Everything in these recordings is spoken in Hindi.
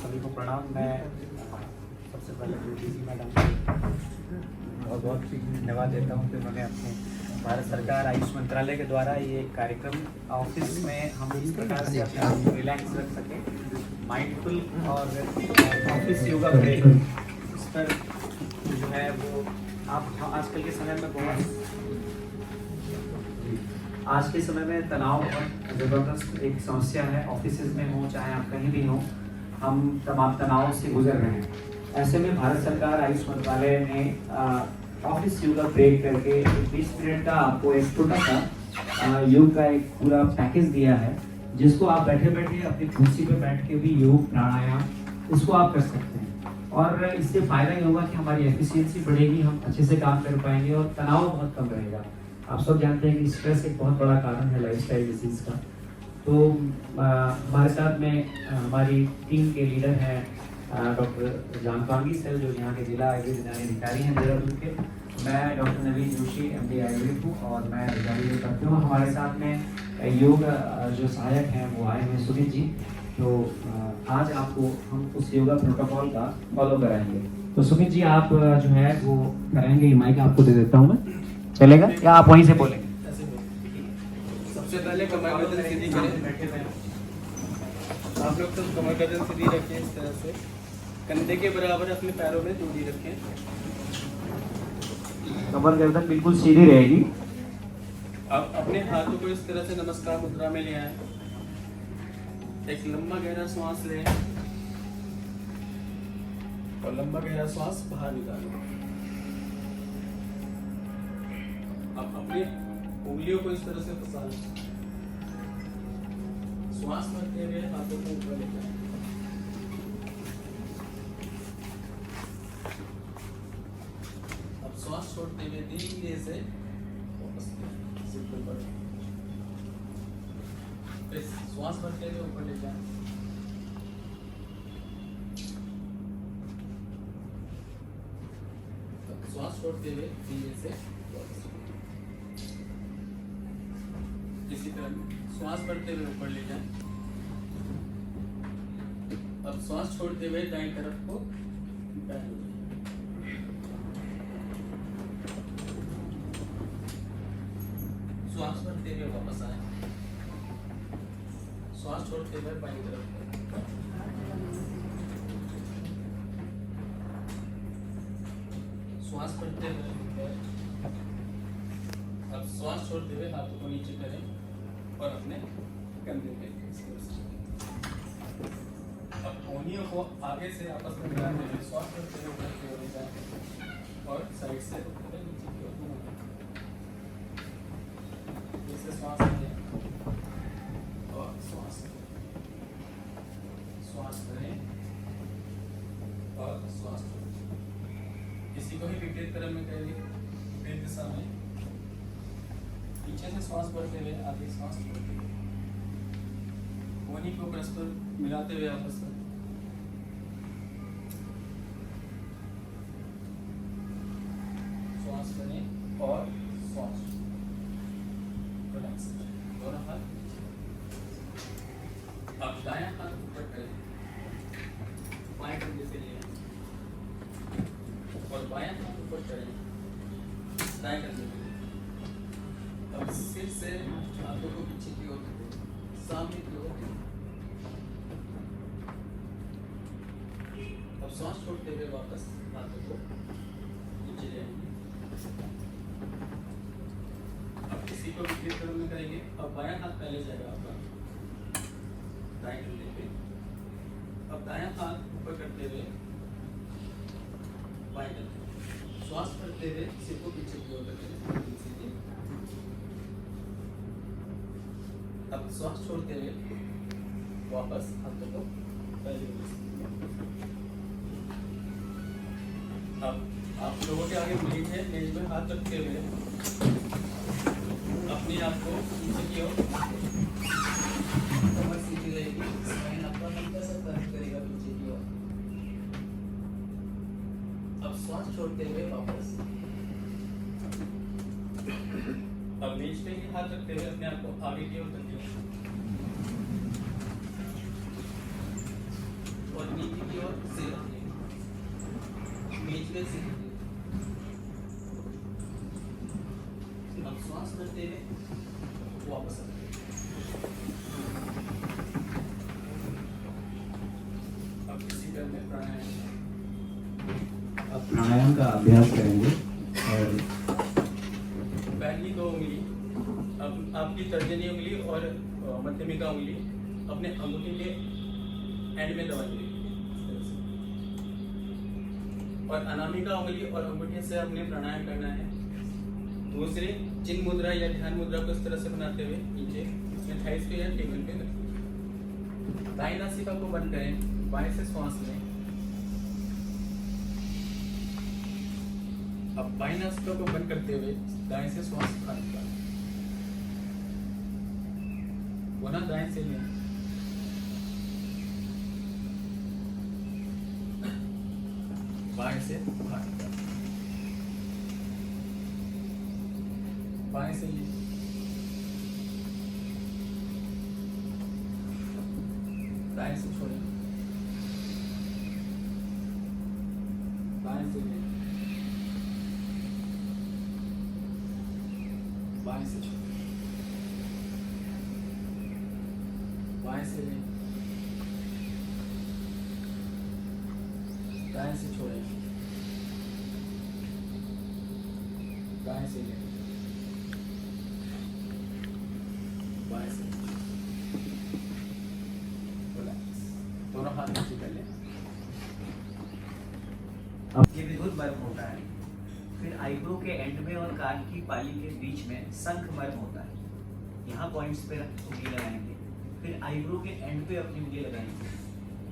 सभी को प्रणाम। मैं सबसे पहले डीसी मैडम को बहुत बहुत धन्यवाद देता हूँ कि उन्होंने अपने भारत सरकार आयुष मंत्रालय के द्वारा ये कार्यक्रम ऑफिस में हम इस प्रकार से अपना रिलैक्स रख सकें, माइंडफुल और ऑफिस योगा ब्रेक इस पर जो है वो आप आजकल के समय में आज के समय में तनाव बहुत ज़बरदस्त एक समस्या है। ऑफिस में हो चाहे आप कहीं भी हो, हम तमाम तनाव से गुजर रहे हैं। ऐसे में भारत सरकार आयुष मंत्रालय ने ऑफिस योगा ब्रेक करके 20 मिनट का आपको एक छोटा सा योग का एक पूरा पैकेज दिया है, जिसको आप बैठे बैठे अपनी कुर्सी पे बैठ के भी योग प्राणायाम इसको आप कर सकते हैं। और इससे फ़ायदा ये होगा कि हमारी एफिशिएंसी बढ़ेगी, हम अच्छे से काम कर पाएंगे और तनाव बहुत कम रहेगा। आप सब जानते हैं कि स्ट्रेस एक बहुत बड़ा कारण है लाइफस्टाइल डिजीज़ का। तो हमारे साथ में हमारी टीम के लीडर हैं डॉक्टर जानकांगी सर, जो यहाँ के जिला आयुर्वेद अधिकारी हैं देहरादून के। मैं डॉक्टर नवीन जोशी MD आयुर्वेद हूँ और मैं अधिकारी करती हूँ। हमारे साथ में योग जो सहायक हैं वो आए हैं सुमित जी। तो आज आपको हम उस योगा प्रोटोकॉल का फॉलो कराएंगे। तो सुमित जी आप जो है वो कराएंगे, माइक आपको दे देता हूँ मैं, चलेगा या आप वहीं से बोलेंगे? सबसे पहले कमर गर्दन सीधी करें। आप लोग सब कमर गर्दन सीधी रखें इस तरह से, कंधे के बराबर अपने पैरों में दूरी रखें। कमर गर्दन बिल्कुल सीधी रहेगी। अब अपने हाथों को इस तरह से नमस्कार मुद्रा में ले आए। एक लंबा गहरा सांस लें और लंबा गहरा सांस बाहर निकालें। अब अपने उंगलियों को इस तरह से फंसा लें। श्वास भरते हुए हाथों को ऊपर ले जाएं। अब श्वास छोड़ते हुए धीरे से वापस सिर पर श्वास भरते हुए ऊपर ले जाएं। श्वास छोड़ते हुए धीरे से इसी तरह श्वास भरते हुए ऊपर ले जाएं। अब श्वास छोड़ते हुए दाएं तरफ को बैठ जाएं। श्वास भरते हुए वापस आए। श्वास छोड़ते हुए बाईं तरफ को। श्वास भरते हुए अब श्वास छोड़ते हुए हाथों को नीचे करें और अपने कंधे पे अब कोहनियों को आगे से आपस में मिलाते हुए श्वास करते हुए ऊपर की ओर ले जाएं और साइड से ऊपर नीचे की ओर घुमाएं। जैसे श्वास लें और श्वास करें और श्वास छोड़ें। किसी को भी विपरीत क्रम में करेंगे, विपरीत दिशा में पीछे से श्वास भरते हुए आगे श्वास छोड़ते हुए कोहनी को परस्पर मिलाते हुए आपस में श्वास करें और श्वास रिलैक्स करें। दोनों हाथ अब दायां हाथ ऊपर करें, बाएं कंधे से लिए और बायां हाथ ऊपर करें, दाएं कंधे पे। अब सिर से हाथों को पीछे की ओर सामने की ओर। अब सांस छोड़ते हुए वापस हाथों को नीचे ले आएंगे। अब किसी को विपरीत क्रम में करेंगे। अब बायां हाथ पहले जाएगा आपका दाएं कंधे पे। अब दायां हाथ ऊपर करते हुए बाएं कंधे। श्वास करते हुए सिर को पीछे की ओर रखें। अब श्वास छोड़ते हुए वापस हाथों को पहले। अब आप लोगों के आगे मेज है, मेज में हाथ रखते हुए अपने आप को नीचे की ओर, कमर सीधी रहेगी, स्पाइन आपका हल्का सा टर्न करेगा पीछे की ओर। अब श्वास छोड़ते हुए वापस। अब मेज पे ही हाथ रखते हुए अपने आप को आगे की ओर और नीचे वैसे अब श्वास करते हुए वापस आते अब इसी पे में प्राणायाम अब प्राणायाम का अभ्यास करेंगे और पहली दो उंगली अब आपकी तर्जनी उंगली और मध्यमिका उंगली अपने अंगूठी के एंड में दबाएंगे और अनामिका उंगली और अंगूठे से हमने प्राणायाम करना है। दूसरे चिन्ह मुद्रा या ध्यान मुद्रा को इस तरह से बनाते हुए नीचे अपने थाइस पे या टेबल पे रखें। दाएं नासिका को बंद करें, बाएं से श्वास लें। अब बाएं नासिका को बंद करते हुए दाएं से श्वास बाहर निकालें। पुनः दाएं से लें। बाएं से बाहर निकालें। बाएं से लें। दाएं से छोड़ें। बाएं से लें। बाएं से छोड़ें। बाएं से लें। दाएं से छोड़ें। बाएं से लें। बाएं से रिलैक्स। दोनों हाथ नीचे कर लें। अब ये विधुत मर्म होता है। फिर आईब्रो के एंड में और कान की पाली के बीच में शंख मर्म होता है। यहाँ पॉइंट्स पे उंगली लगाएंगे। फिर आईब्रो के एंड पे अपनी उंगली लगाएंगे।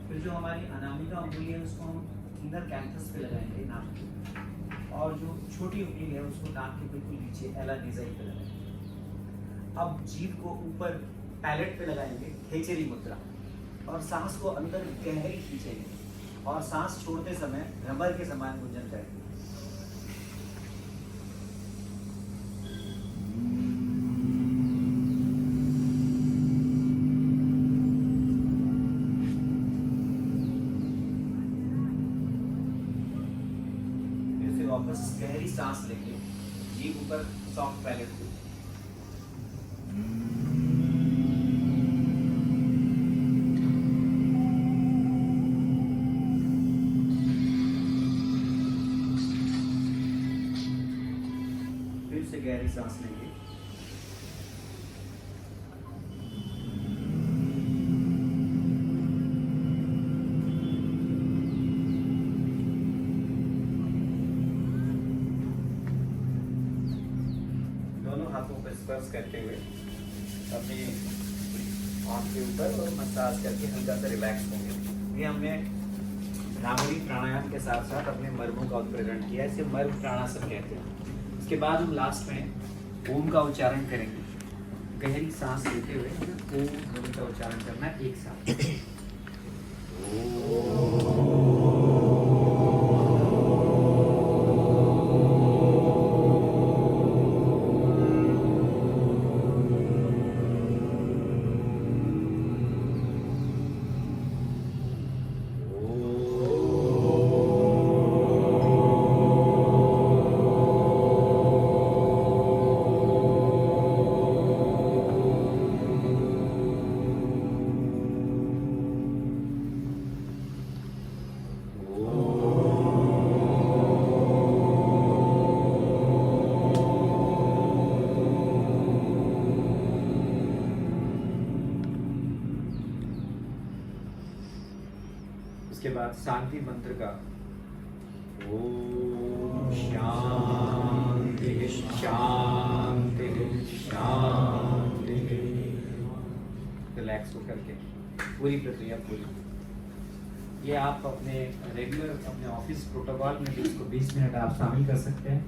फिर जो हमारी अनामिका उंगली है उसको हम इनर कैंथस पे लगाएंगे नाक के, और जो छोटी उंगली है उसको नाक के बिल्कुल नीचे एला निजाई पे लगाएंगे। अब जीभ को ऊपर पैलेट पे लगाएंगे, खेचरी मुद्रा, और सांस को अंदर गहरी खींचेंगे और सांस छोड़ते समय भ्रमर के समान गुंजन करेंगे। वापस गहरी सांस लेंगे, जीभ ऊपर सॉफ्ट पैलेट पे। फिर से गहरी सांस लेंगे। हाथों पर स्पर्श करते हुए अपनी आँख के ऊपर और मसाज करके हल्का सा रिलैक्स होंगे। ये हमने भ्रामरी प्राणायाम के साथ साथ अपने मर्मों का उत्प्रेरण किया, इसे मर्म प्राणासन कहते हैं। इसके बाद हम लास्ट में ओम का उच्चारण करेंगे। गहरी सांस लेते हुए हमें ओम का उच्चारण करना है एक साथ। उसके बाद शांति मंत्र का ओम शांति शांति शांति, रिलैक्स होकर के पूरी प्रक्रिया पूरी। ये आप अपने रेगुलर अपने ऑफिस प्रोटोकॉल में भी इसको 20 मिनट आप शामिल कर सकते हैं।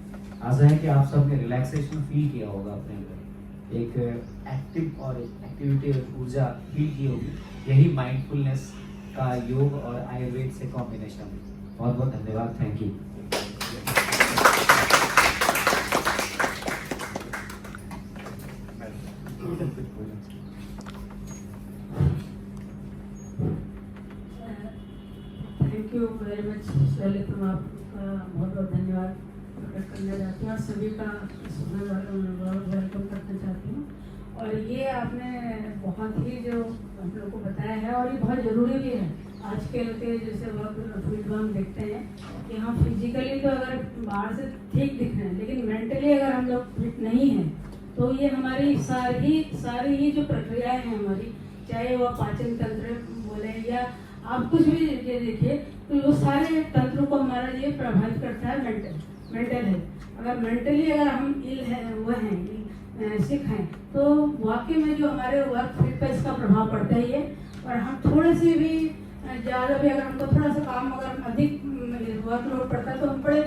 आशा है कि आप सब ने रिलैक्सेशन फील किया होगा अपने अंदर, एक एक्टिव और एक्टिविटी और ऊर्जा फील की होगी। यही माइंडफुलनेस का योग और आयुर्वेद से कॉम्बिनेशन है। बहुत बहुत धन्यवाद, thank you. Thank you very much Shailendra, आप बहुत बहुत धन्यवाद प्रकट करना चाहती हूँ और सभी का इसमें वेलकम करना चाहती हूँ। और ये आपने बहुत ही जो हम लोग को बताया है और ये बहुत ज़रूरी भी है आजकल के जैसे वर्क फील्ड में हम देखते हैं कि हम फिजिकली तो अगर बाहर से ठीक दिख रहे हैं लेकिन मेंटली अगर हम लोग फिट नहीं हैं तो ये हमारी सारी ही जो प्रक्रियाएं हैं हमारी, चाहे वो पाचन तंत्र बोले या आप कुछ भी ये देखिए तो वो सारे तंत्रों को हमारा ये प्रभावित करता है मेंटल है। अगर मेंटली अगर हम इल है वो हैं सिक हैं तो वाकई में जो हमारे वर्क फील्ड पर इसका प्रभाव पड़ता ही है। और हम थोड़े से भी ज़्यादा भी अगर हमको थोड़ा सा काम अगर अधिक वर्कलोड पड़ता है तो हम बड़े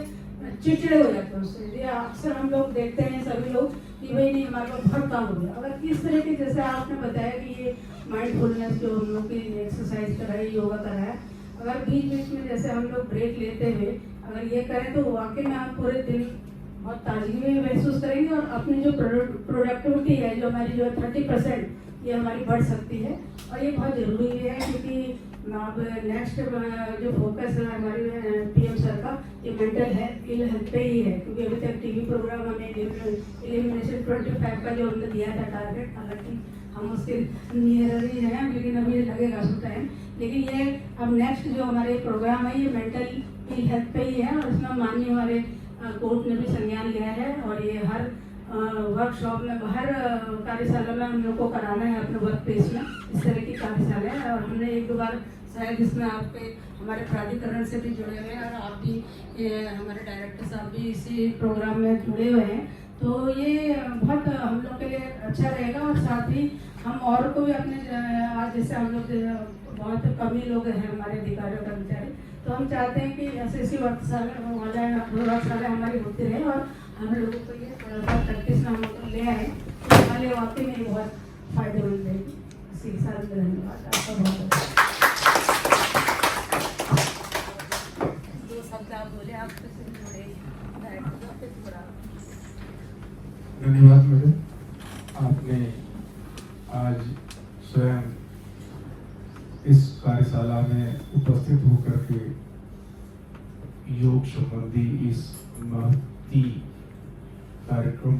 चिड़चिड़े हो जाते हैं उससे। ये अक्सर हम लोग देखते हैं सभी लोग कि भाई नहीं हमारे पास बहुत काम हो गया। अगर किस तरह के जैसे आपने बताया कि ये माइंडफुलनेस जो हम लोग की एक्सरसाइज कराई योगा कराया, अगर बीच बीच में जैसे हम लोग ब्रेक लेते हुए अगर ये करें तो वाकई में आप पूरे दिन बहुत ताजगी में महसूस करेंगे और अपनी जो प्रोडक्टिविटी है जो हमारी जो 30% ये हमारी बढ़ सकती है। और ये बहुत ज़रूरी भी है क्योंकि अब नेक्स्ट जो फोकस है हमारे पीएम सर का ये मेंटल हेल्थ पे ही है क्योंकि अभी तक टीवी प्रोग्राम हमें एलिमिनेशन 25 का जो हमने दिया था टारगेट, हालांकि हम उसके नियर ही हैं लेकिन अभी लगेगा उसको टाइम। लेकिन ये अब नेक्स्ट जो हमारे प्रोग्राम है ये मेंटल हेल्थ पे ही है और इसमें माननीय हमारे कोर्ट ने भी संज्ञान लिया है और ये हर वर्कशॉप में हर कार्यशाला में हम लोग को कराना है अपने वर्क प्लेस में इस तरह की कार्यशाला है। और हमने एक दो बार शायद इसमें आपके हमारे प्राधिकरण से भी जुड़े हुए हैं और आप भी हमारे डायरेक्टर साहब भी इसी प्रोग्राम में जुड़े हुए हैं तो ये बहुत हम लोग के लिए अच्छा रहेगा। और साथ ही हम और को भी अपने आज जैसे हम लोग बहुत कम ही लोग हैं हमारे अधिकारी और कर्मचारी तो हम चाहते हैं कि ऐसे वर्कशाला हमारी होती रहे और हम लोगों को ये थोड़ा सा प्रैक्टिस में हम लोग ले आए तो हमारे वाकई में बहुत फायदेमंद रहेगी। इसी के साथ धन्यवाद आपका बहुत। दो शब्द आप बोले आपसे जुड़े धन्यवाद मैडम, आपने आज स्वयं इस कार्यशाला में उपस्थित होकर के योग संबंधी इस महती कार्यक्रम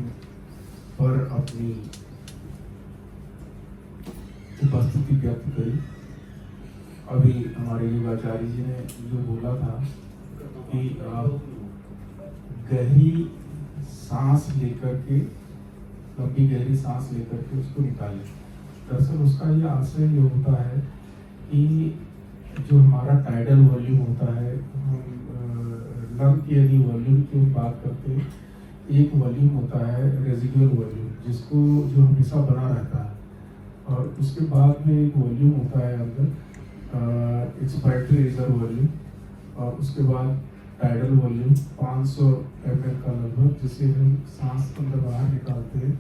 पर अपनी उपस्थिति व्यक्त करी। अभी हमारे योगाचार्य जी ने जो बोला था कि आप गहरी सांस लेकर के लंबी गहरी सांस लेकर के उसको निकालें। दरअसल उसका ये आशय ये होता है कि जो हमारा टाइडल वॉल्यूम होता है, लंग की यदि वॉल्यूम की बात करते हैं, एक वॉल्यूम होता है रेजिडुअल वॉल्यूम जिसको जो हमेशा बना रहता है और उसके बाद में एक वॉल्यूम होता है अंदर एक्सपायरेटरी रिजर्व वॉल्यूम और उसके बाद टाइडल वॉल्यूम 500 ml का लगभग जिसे हम सांस अंदर बाहर निकालते हैं।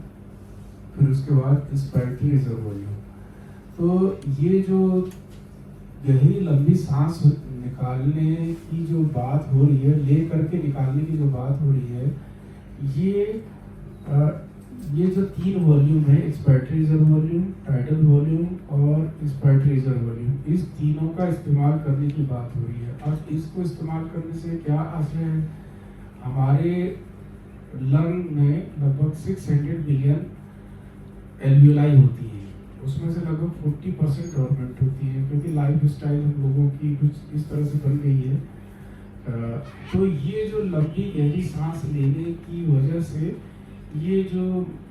फिर उसके बाद एक्सपायरेटरी रिजर्व वॉल्यूम। तो ये जो गहरी लंबी सांस निकालने की जो बात हो रही है, ले करके निकालने की जो बात हो रही है, ये जो तीन वॉल्यूम है expiratory reserve volume, tidal volume और एक्सपायरेटरी रिजर्व वॉल्यूम, इस तीनों का इस्तेमाल करने की बात हो रही है। अब इसको इस्तेमाल करने से क्या आशय है, हमारे लंग में लगभग 600 बिलियन एल्वियोलाई होती है, उसमें से लगभग 40% गवर्नमेंट होती है क्योंकि लाइफ स्टाइल हम लोगों की कुछ इस तरह से बन गई है। तो ये जो लंबी गहरी सांस लेने की वजह से ये जो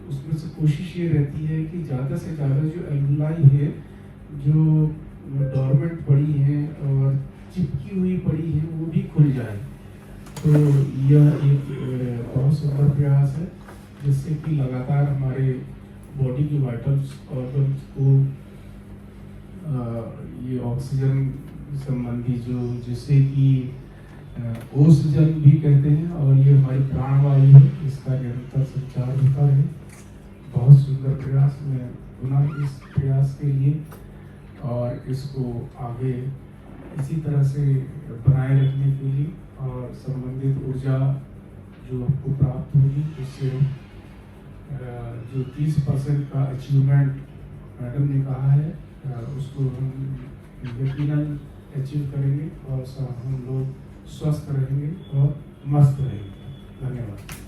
उसमें से कोशिश ये रहती है कि ज़्यादा से ज़्यादा जो एल्वियोलाई है जो डोरमेंट पड़ी है और चिपकी हुई पड़ी है वो भी खुल जाए। तो यह एक बहुत सुंदर प्रयास है जिससे कि लगातार हमारे बॉडी की वाइटल्स ऑर्गन्स को ये ऑक्सीजन संबंधी जो जिसे कि ओसजन भी कहते हैं और ये हमारी प्राणवायु है, इसका निरंतर संचार होता रहे। बहुत सुंदर प्रयास में पुनः इस प्रयास के लिए और इसको आगे इसी तरह से बनाए रखने के लिए और संबंधित ऊर्जा जो आपको प्राप्त होगी उससे जो 30% का अचीवमेंट मैडम ने कहा है उसको हम यकीनन अचीव करेंगे और हम लोग स्वस्थ रहेंगे और मस्त रहेंगे। धन्यवाद।